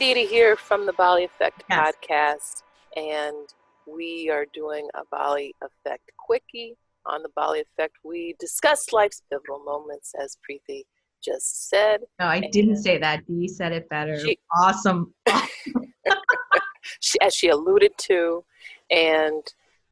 Dee Dee here from the Bali Effect Yes. podcast, and we are doing a Bali Effect Quickie. On the Bali Effect, we discuss life's pivotal moments, as Priti just said. No, I didn't say that. Dee said it better. She, Awesome. as she alluded to, and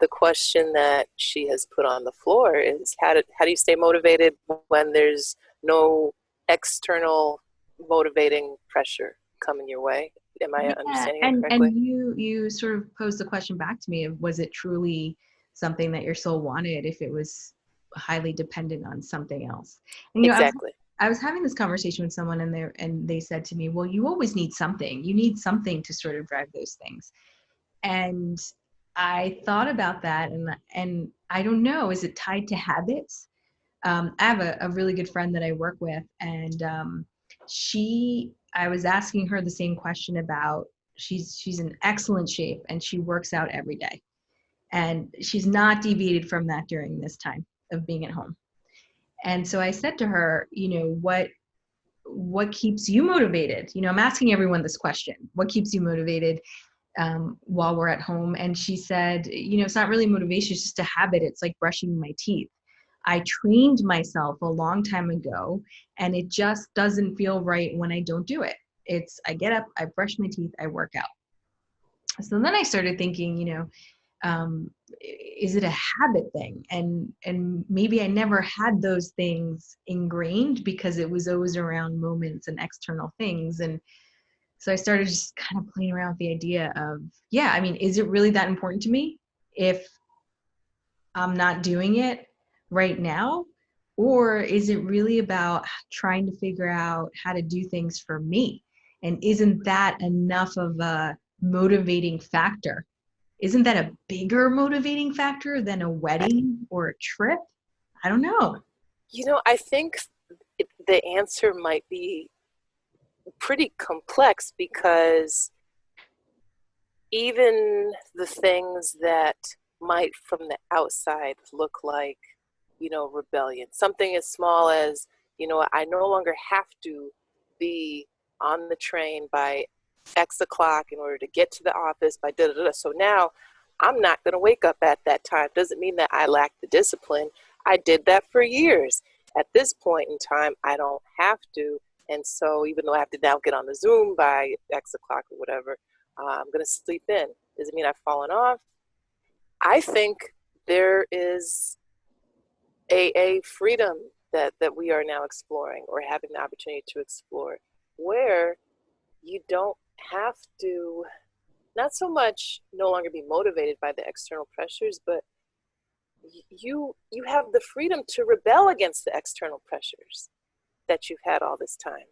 the question that she has put on the floor is how do you stay motivated when there's no external motivating pressure coming your way? Am I Yeah, understanding it and correctly? you sort of posed the question back to me of was it truly something that your soul wanted if it was highly dependent on something else? And Exactly. I was having this conversation with someone and they said to me, well, you always need something. You need something to sort of drive those things. And I thought about that and I don't know, is it tied to habits? I have a really good friend that I work with, and I was asking her the same question about she's in excellent shape and she works out every day, and she's not deviated from that during this time of being at home. And so I said to her, what keeps you motivated? I'm asking everyone this question: what keeps you motivated while we're at home? And she said, it's not really motivation; it's just a habit. It's like brushing my teeth. I trained myself a long time ago, and it just doesn't feel right when I don't do it. I get up, I brush my teeth, I work out. So then I started thinking, is it a habit thing? And maybe I never had those things ingrained because it was always around moments and external things. And so I started just kind of playing around with the idea of, yeah, I mean, is it really that important to me if I'm not doing it right now? Or is it really about trying to figure out how to do things for me? And isn't that enough of a motivating factor? Isn't that a bigger motivating factor than a wedding or a trip? I don't know. I think the answer might be pretty complex because even the things that might from the outside look like, rebellion, something as small as, I no longer have to be on the train by X o'clock in order to get to the office by da da da. So now I'm not going to wake up at that time. Doesn't mean that I lack the discipline. I did that for years. At this point in time, I don't have to. And so even though I have to now get on the Zoom by X o'clock or whatever, I'm going to sleep in. Does it mean I've fallen off? I think there is a freedom that we are now exploring or having the opportunity to explore where you don't have to, not so much no longer be motivated by the external pressures, but you have the freedom to rebel against the external pressures that you've had all this time.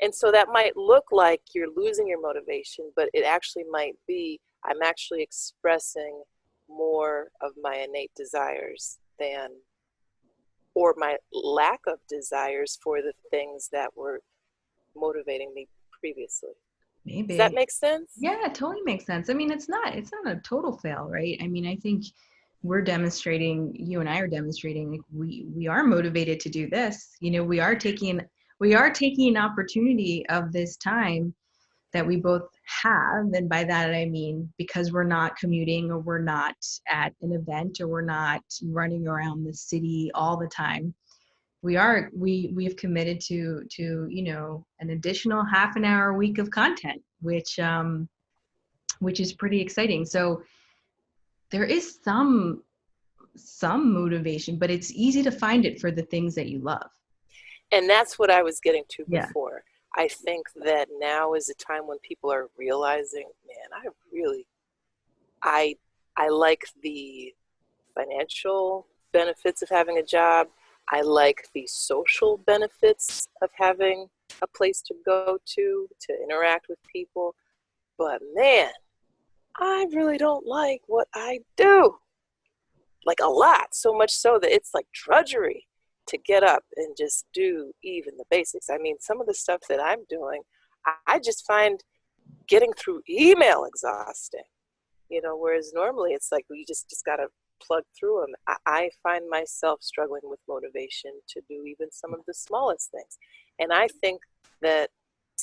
And so that might look like you're losing your motivation, but it actually might be I'm actually expressing more of my innate desires than, or my lack of desires for the things that were motivating me previously. Does that Maybe. make sense? Yeah, it totally makes sense. I mean, it's not a total fail, right? I mean, I think you and I are demonstrating like we are motivated to do this. We are taking an opportunity of this time that we both have. And by that I mean because we're not commuting or we're not at an event or we're not running around the city all the time. We've committed to an additional half an hour a week of content, which is pretty exciting. So there is some motivation, but it's easy to find it for the things that you love. And that's what I was getting to Yeah. before. I think that now is a time when people are realizing, man, I I like the financial benefits of having a job. I like the social benefits of having a place to go to interact with people. But man, I really don't like what I do. Like a lot, so much so that it's like drudgery to get up and just do even the basics. I mean, some of the stuff that I'm doing, I just find getting through email exhausting, whereas normally it's like you just got to plug through them. I find myself struggling with motivation to do even some of the smallest things. And I think that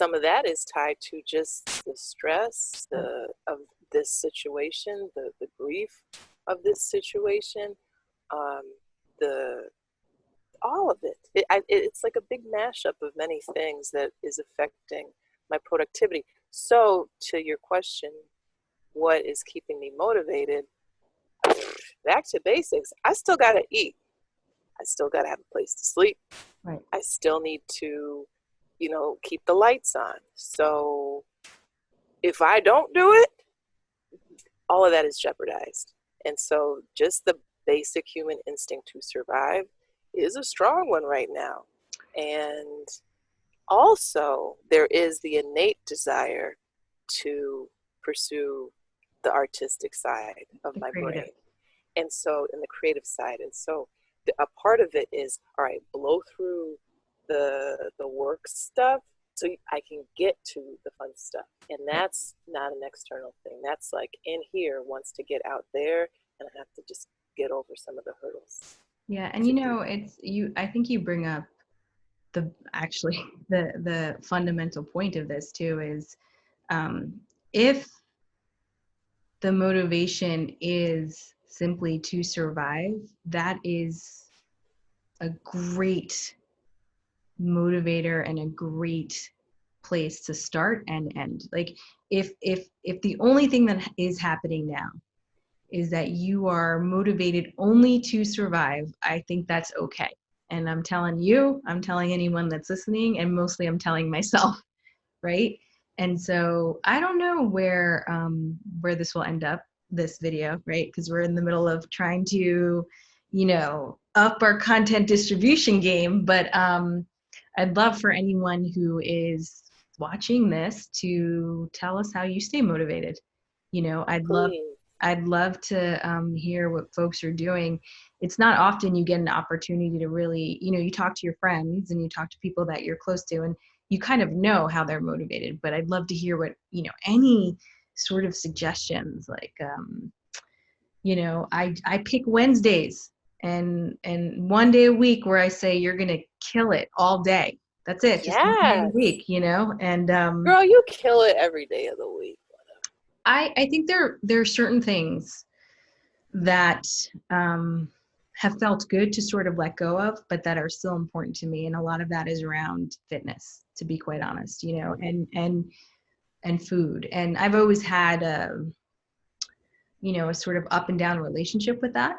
some of that is tied to just the stress of this situation, the grief of this situation, um, the all of it. It's like a big mashup of many things that is affecting my productivity. So, to your question, what is keeping me motivated? Back to basics. I still got to eat. I still got to have a place to sleep. Right. I still need to, keep the lights on. So if I don't do it, all of that is jeopardized. And so just the basic human instinct to survive is a strong one right now. And also, there is the innate desire to pursue the artistic side of my brain. And so, in the creative side. And so, a part of it is, all right, blow through the work stuff so I can get to the fun stuff. And that's not an external thing. That's like in here wants to get out there, and I have to just get over some of the hurdles. Yeah, and I think you bring up the fundamental point of this too is, if the motivation is simply to survive, that is a great motivator and a great place to start and end. Like if the only thing that is happening now is that you are motivated only to survive, I think that's okay. And I'm telling anyone that's listening, and mostly I'm telling myself, right? And so I don't know where this will end up, this video, right? Because we're in the middle of trying to, up our content distribution game. But I'd love for anyone who is watching this to tell us how you stay motivated. I'd love to hear what folks are doing. It's not often you get an opportunity to really, you talk to your friends and you talk to people that you're close to, and you kind of know how they're motivated. But I'd love to hear what, any sort of suggestions. Like, I pick Wednesdays and one day a week where I say you're gonna kill it all day. That's it. Just one day a week, And girl, you kill it every day of the week. I think there are certain things that have felt good to sort of let go of, but that are still important to me. And a lot of that is around fitness, to be quite honest, and food. And I've always had a sort of up and down relationship with that,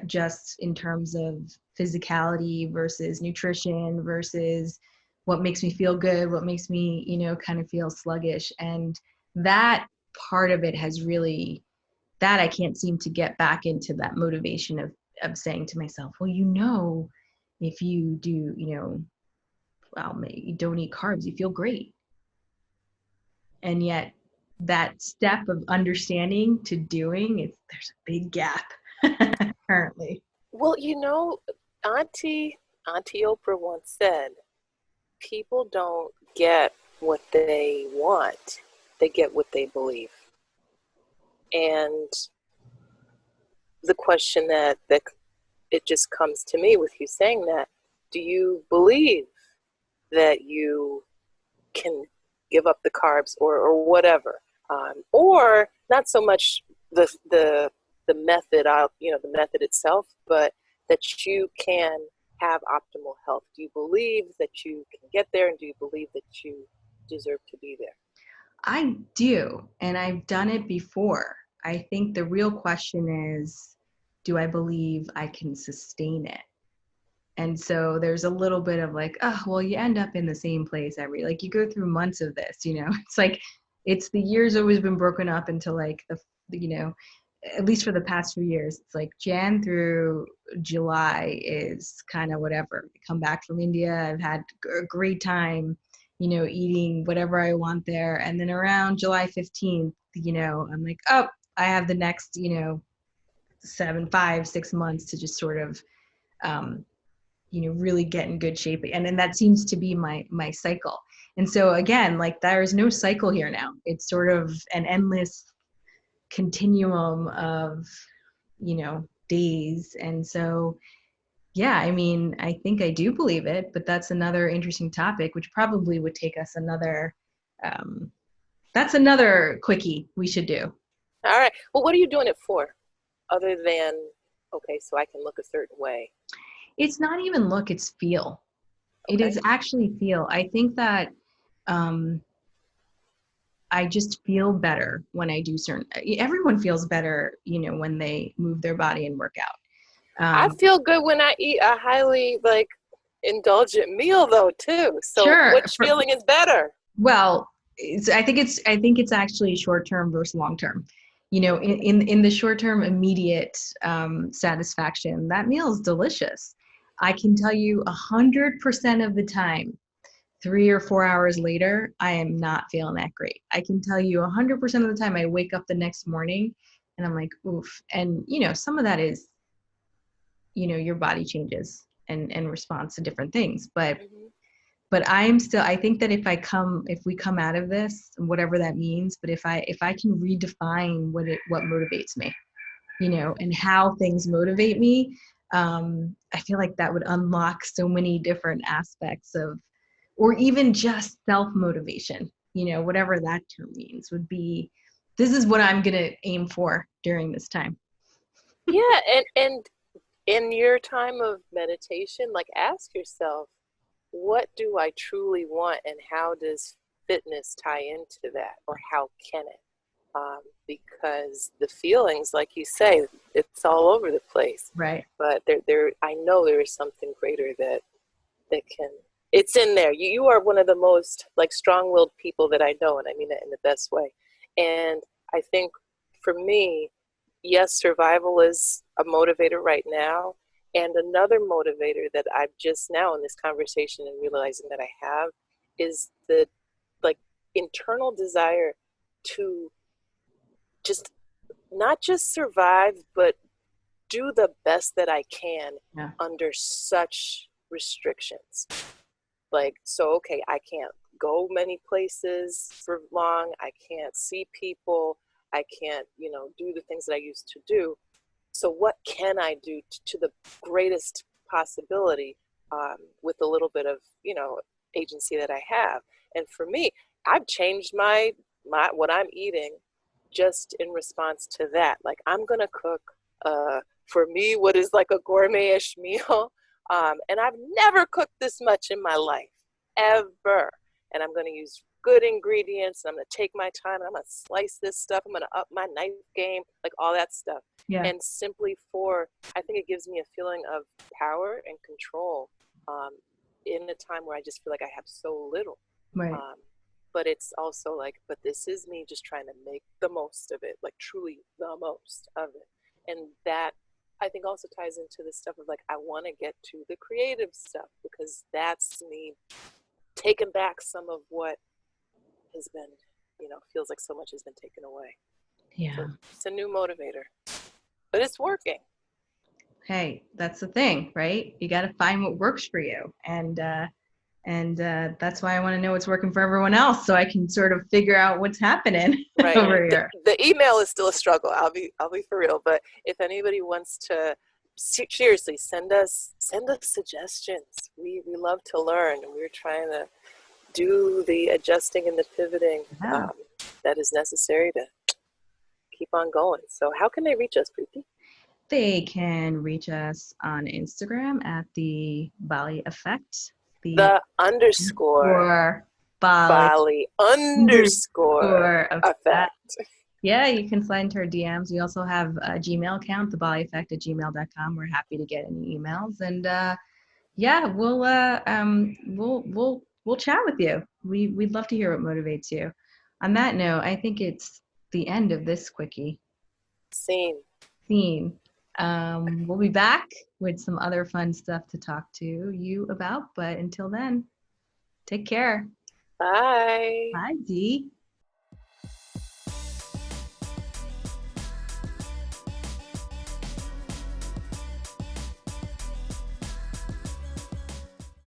just in terms of physicality versus nutrition versus what makes me feel good, what makes me, kind of feel sluggish. And that part of it has really, that I can't seem to get back into that motivation of saying to myself, well, if you do, you don't eat carbs, you feel great. And yet that step of understanding to doing, there's a big gap currently. Well, Auntie Oprah once said, people don't get what they want, they get what they believe. And the question that it just comes to me with you saying that, do you believe that you can give up the carbs or whatever? Or not so much the method, the method itself, but that you can have optimal health. Do you believe that you can get there, and do you believe that you deserve to be there? I do, and I've done it before. I think the real question is, do I believe I can sustain it? And so there's a little bit of like, you end up in the same place you go through months of this, it's like, it's the year's always been broken up into like at least for the past few years, it's like Jan through July is kind of whatever. I come back from India, I've had a great time, eating whatever I want there. And then around July 15th, I'm like, I have the next, 6 months to just sort of, really get in good shape. And then that seems to be my cycle. And so again, like there is no cycle here now. It's sort of an endless continuum of, days. And so Yeah, I mean, I think I do believe it, but that's another interesting topic, which probably would take us another, um, that's another quickie we should do. All right. Well, what are you doing it for? Other than, okay, so I can look a certain way. It's not even look, it's feel. It Okay. is actually feel. I think that um, I just feel better when I do certain, everyone feels better, when they move their body and work out. I feel good when I eat a highly like indulgent meal though too. So Sure. which feeling is better? Well, I think it's actually short term versus long term. In the short term, immediate satisfaction, that meal is delicious. I can tell you 100% of the time, 3 or 4 hours later, I am not feeling that great. I can tell you 100% of the time, I wake up the next morning and I'm like, oof. And some of that is, your body changes and responds to different things, but Hmm. I think that if we come out of this, whatever that means, but if I can redefine what motivates me, and how things motivate me, I feel like that would unlock so many different aspects of, or even just self-motivation, whatever that term means, would be, this is what I'm going to aim for during this time. Yeah, and in your time of meditation, like ask yourself, what do I truly want and how does fitness tie into that or how can it? Because the feelings, like you say, it's all over the place. Right. But I know there is something greater that can. It's in there. You are one of the most like strong-willed people that I know, and I mean that in the best way. And I think for me, yes, survival is a motivator right now, and another motivator that I'm just now in this conversation and realizing that I have is the like internal desire to just not just survive, but do the best that I can Yeah. under such restrictions. Like, so, okay, I can't go many places for long. I can't see people. I can't, do the things that I used to do. So, what can I do to the greatest possibility with a little bit of, agency that I have? And for me, I've changed my what I'm eating just in response to that. Like, I'm gonna cook for me what is like a gourmet-ish meal, and I've never cooked this much in my life, ever. And I'm gonna use good ingredients, and I'm gonna take my time, and I'm gonna slice this stuff. I'm gonna up my knife game, like all that stuff. Yeah. And simply I think it gives me a feeling of power and control um, in a time where I just feel like I have so little. Right. Um, but it's also like, but this is me just trying to make the most of it, like truly the most of it. And that I think also ties into the stuff of like, I want to get to the creative stuff because that's me taking back some of what has been, feels like so much has been taken away. Yeah. So it's a new motivator, but it's working. Hey, that's the thing, right? You got to find what works for you, and that's why I want to know what's working for everyone else, so I can sort of figure out what's happening Right. over here. The email is still a struggle. I'll be for real. But if anybody wants to seriously send us suggestions. We love to learn, and we're trying to do the adjusting and the pivoting Yeah. that is necessary to keep on going. So how can they reach us, Preeti? They can reach us on Instagram at the Bali Effect, the The underscore or Bali Bali underscore underscore effect. effect. Yeah, you can slide into our DMs. We also have a Gmail account, the Bali Effect at gmail.com. We're happy to get any emails, and yeah, we'll chat with you. We'd love to hear what motivates you. On that note, I think it's the end of this quickie Scene. scene. We'll be back with some other fun stuff to talk to you about, but until then, take care. Bye. Bye, Dee.